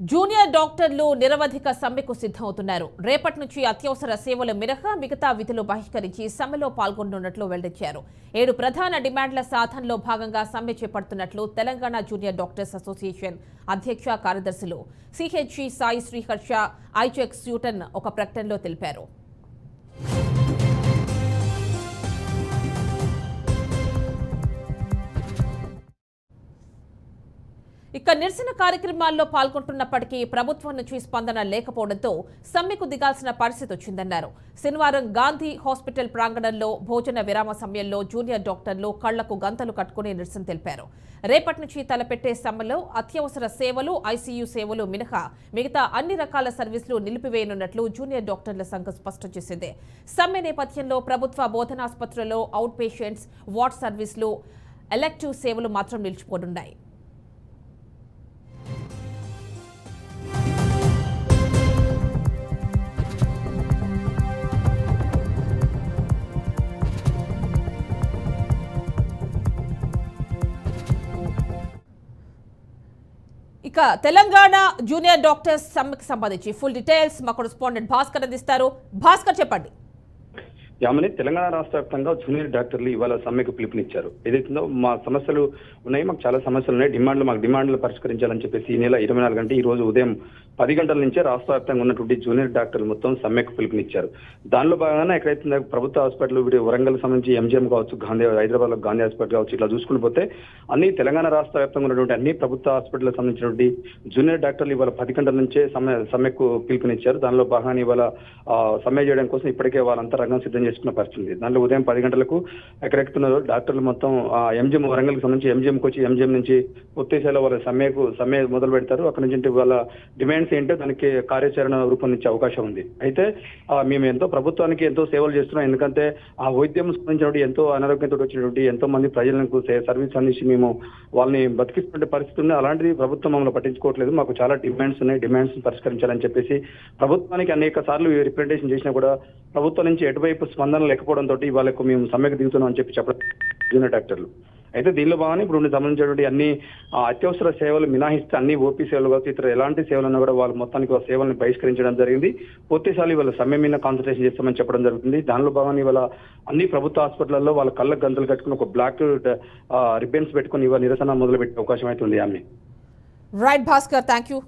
Junior డాక్టర్లు నిరవధిక సమ్మెకు సిద్ధమవుతున్నారు. రేపటి నుంచి అత్యవసర సేవలు మినహా మిగతా విధులు బహిష్కరించి సమ్మెలో పాల్గొనున్నట్లు వెల్లడించారు. 7 ప్రధాన డిమాండ్ల సాధనలో భాగంగా సమ్మె చేపడుతున్నట్లు తెలంగాణ జూనియర్ డాక్టర్స్ అసోసియేషన్ అధ్యక్ష కార్యదర్శులు సిహెచ్సి సాయి శ్రీహర్ష ఐచెక్ స్యూటన్ ఒక ప్రకటనలో తెలిపారు. ఇక నిరసన కార్యక్రమాల్లో పాల్గొంటున్నప్పటికీ ప్రభుత్వం నుంచి స్పందన లేకపోవడంతో సమ్మెకు దిగాల్సిన పరిస్థితి వచ్చిందన్నారు. శనివారం గాంధీ హాస్పిటల్ ప్రాంగణంలో భోజన విరామ సమయంలో జూనియర్ డాక్టర్లు కళ్లకు గంతలు కట్టుకుని నిరసన తెలిపారు. రేపటి నుంచి తలపెట్టే సమ్మెలో అత్యవసర సేవలు, ఐసీయూ సేవలు మినహా మిగతా అన్ని రకాల సర్వీసులు నిలిపివేయనున్నట్లు జూనియర్ డాక్టర్ల సంఘం స్పష్టం చేసింది. సమ్మె నేపథ్యంలో ప్రభుత్వ బోధనాసుపత్రుల్లో అవుట్ పేషెంట్స్, వార్డ్ సర్వీసులు, ఎలెక్టివ్ సేవలు మాత్రం నిలిచిపోనున్నాయి. ఇక తెలంగాణ జూనియర్ డాక్టర్స్ సమ్మెకి సంబంధించి ఫుల్ డీటెయిల్స్ మా కరెస్పాండెంట్ భాస్కర్ అందిస్తారు. భాస్కర్, చెప్పండి. యామని తెలంగాణ రాష్ట్ర వ్యాప్తంగా జూనియర్ డాక్టర్లు ఇవాళ సమ్మెకు పిలుపునిచ్చారు. ఏదైతుందో మా సమస్యలు ఉన్నాయి, మాకు చాలా సమస్యలు ఉన్నాయి, మాకు డిమాండ్లు పరిష్కరించాలని చెప్పేసి ఈ నెల 24 గంటలు ఈ రోజు ఉదయం 10 గంటల నుంచే రాష్ట్ర వ్యాప్తంగా ఉన్నటువంటి జూనియర్ డాక్టర్లు మొత్తం సమ్మెకు పిలుపునిచ్చారు. దానిలో భాగంగా ఎక్కడైతే ప్రభుత్వ హాస్పిటల్ వరంగల్ సంబంధించి ఎంజిఎం కావచ్చు, హైదరాబాద్ లో గాంధీ హాస్పిటల్ కావచ్చు, ఇట్లా చూసుకుని పోతే అన్ని తెలంగాణ రాష్ట్ర వ్యాప్తంగా ఉన్నటువంటి అన్ని ప్రభుత్వ హాస్పిటల్ సంబంధించినటువంటి జూనియర్ డాక్టర్లు ఇవాళ 10 గంటల నుంచే సమ్మెకు పిలుపునిచ్చారు. దానిలో భాగంగా ఇవాళ సమ్మె చేయడం కోసం ఇప్పటికే వాళ్ళంతా రంగం సిద్ధం చేసుకున్న పరిస్థితి. దాంట్లో ఉదయం 10 గంటలకు ఎక్కడెక్కుతున్నారు డాక్టర్లు మొత్తం ఎంజిఎం వరంగల్కి సంబంధించి ఎంజిఎంకి వచ్చి ఎంజిఎం నుంచి పూర్తిస్థాయిలో వాళ్ళ సమ్మె మొదలు పెడతారు. అక్కడ నుంచి వాళ్ళ డిమాండ్స్ ఏంటో దానికి కార్యాచరణ రూపొందించే అవకాశం ఉంది. అయితే మేము ఎంతో ప్రభుత్వానికి ఎంతో సేవలు చేస్తున్నాం. ఎందుకంటే ఆ వైద్యం సంబంధించినటువంటి ఎంతో అనారోగ్యంతో వచ్చినటువంటి ఎంతో మంది ప్రజలకు సర్వీస్ అందించి మేము వాళ్ళని బతికిస్తున్న పరిస్థితి ఉంది. అలాంటిది ప్రభుత్వం మమ్మల్ని పట్టించుకోవట్లేదు. మాకు చాలా డిమాండ్స్ ఉన్నాయి, డిమాండ్స్ పరిష్కరించాలని చెప్పేసి ప్రభుత్వానికి అనేక సార్లు రిప్రజెంటేషన్ చేసినా కూడా ప్రభుత్వం నుంచి ఎటువైపు స్పందన లేకపోవడంతో వాళ్ళకు మేము సమ్మెకు దిగుతున్నాం అని చెప్పడం జూనియర్ డాక్టర్లు. అయితే దీనిలో భాగంగా ఇప్పుడు సంబంధించినటువంటి అన్ని అత్యవసర సేవలు మినహాయిస్తే అన్ని ఓపీ సేవలు కావచ్చు, ఇతర ఎలాంటి సేవలన్నా కూడా వాళ్ళు మొత్తానికి సేవలను బహిష్కరించడం జరిగింది. పూర్తిసార్లు ఇవాళ సమ్మె మీద కాన్సన్ట్రేషన్ చేస్తామని చెప్పడం జరుగుతుంది. దానిలో భాగంగా ఇవాళ అన్ని ప్రభుత్వ హాస్పిటల్లో వాళ్ళ కళ్ళకు గంతలు కట్టుకుని ఒక బ్లాక్ రిబ్బన్స్ పెట్టుకుని ఇవాళ నిరసన మొదలుపెట్టే అవకాశం అయితే ఉంది. ఆమె రైట్ భాస్కర్, థ్యాంక్ యూ.